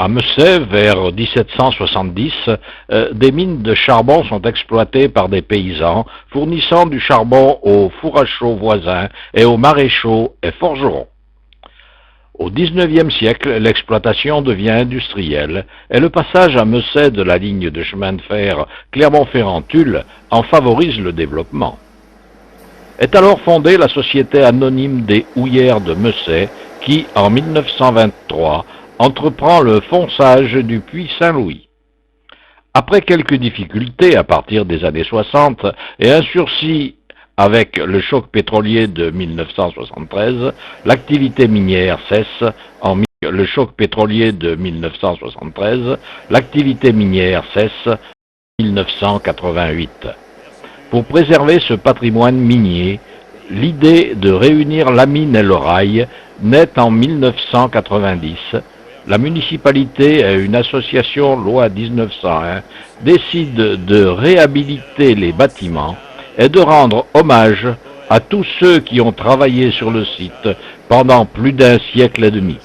À Messey, vers 1770, des mines de charbon sont exploitées par des paysans, fournissant du charbon aux fours à chaux voisins et aux maréchaux et forgerons. Au XIXe siècle, l'exploitation devient industrielle et le passage à Messey de la ligne de chemin de fer Clermont-Ferrand-Tulle en favorise le développement. Est alors fondée la Société anonyme des houillères de Messey qui, en 1923, entreprend le fonçage du puits Saint-Louis. Après quelques difficultés à partir des années 60 et un sursis avec le choc pétrolier de 1973, l'activité minière cesse en le choc pétrolier de 1973, l'activité minière cesse en 1988. Pour préserver ce patrimoine minier, l'idée de réunir la mine et le rail naît en 1990. La municipalité et une association loi 1901 décident de réhabiliter les bâtiments et de rendre hommage à tous ceux qui ont travaillé sur le site pendant plus d'un siècle et demi.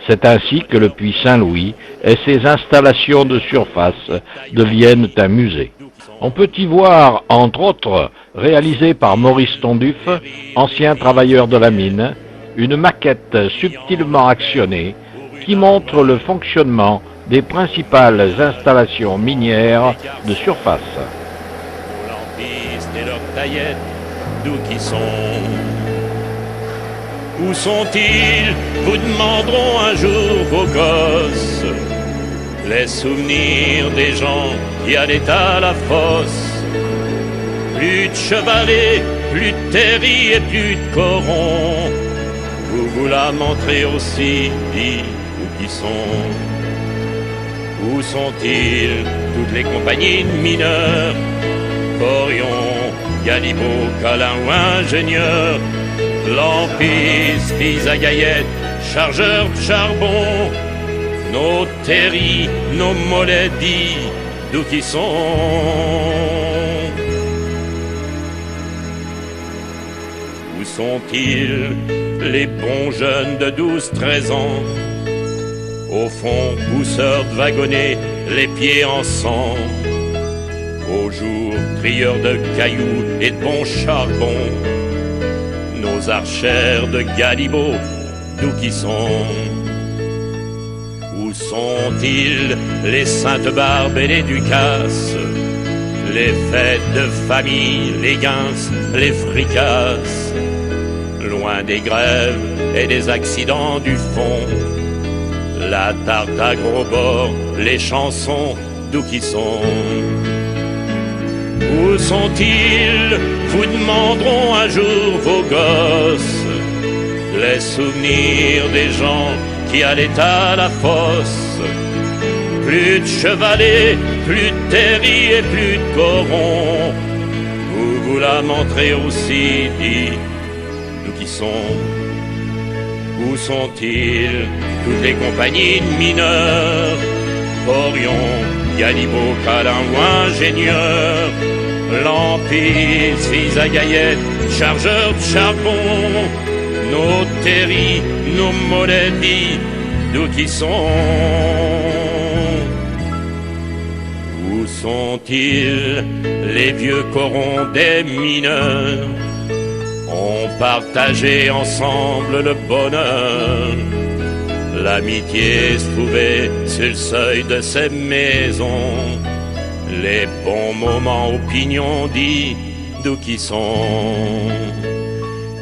C'est ainsi que le puits Saint-Louis et ses installations de surface deviennent un musée. On peut y voir, entre autres, réalisé par Maurice Tonduf, ancien travailleur de la mine, une maquette subtilement actionnée qui montre le fonctionnement des principales installations minières de surface. Nos lampistes et leurs taillettes, d'où qui sont? Où sont-ils? Vous demanderont un jour vos gosses. Les souvenirs des gens qui allaient à la fosse. Plus de chevalets, plus de terris et plus de corons. Vous la montrez aussi, dit où qui sont? Où sont-ils toutes les compagnies de mineurs? Corion, Galibo, Calin ou ingénieurs, lampistes, fils à gaillettes, chargeurs de charbon, nos terris, nos mollets dits, d'où qui sont? Où sont-ils les bons jeunes de 12-13 ans? Au fond, pousseurs de wagonnets, les pieds en sang. Au jour, trieurs de cailloux et de bons charbons. Nos archères de Galibo, d'où qui sont? Où sont-ils les Sainte-Barbe et les Ducasses? Les fêtes de famille, les guinces, les fricasses? Loin des grèves et des accidents du fond. La tarte à gros bords, les chansons, d'où qui sont? Où sont-ils? Vous demanderont un jour vos gosses. Les souvenirs des gens qui allaient à la fosse. Plus de chevalets, plus de terris et plus de corons. Vous la montrez aussi, dit, d'où qui sont? Où sont-ils toutes les compagnies de mineurs? Orion, Galibo, Calin ou ingénieurs, lampistes, fils à gaillettes, chargeurs de charbon, nos terris, nos mollets dits, d'où qui sont? Où sont-ils les vieux corons des mineurs? On partageait ensemble le bonheur. L'amitié se trouvait sur le seuil de ces maisons. Les bons moments aux pignons dits, d'où qui sont?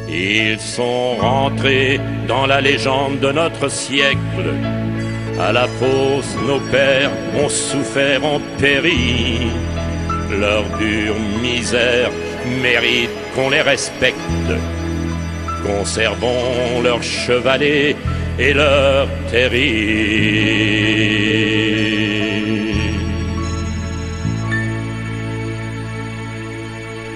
Ils sont rentrés dans la légende de notre siècle. À la fosse, nos pères ont souffert, ont péri. Leur dure misère mérite qu'on les respecte. Conservons leurs chevalets et leurs terris.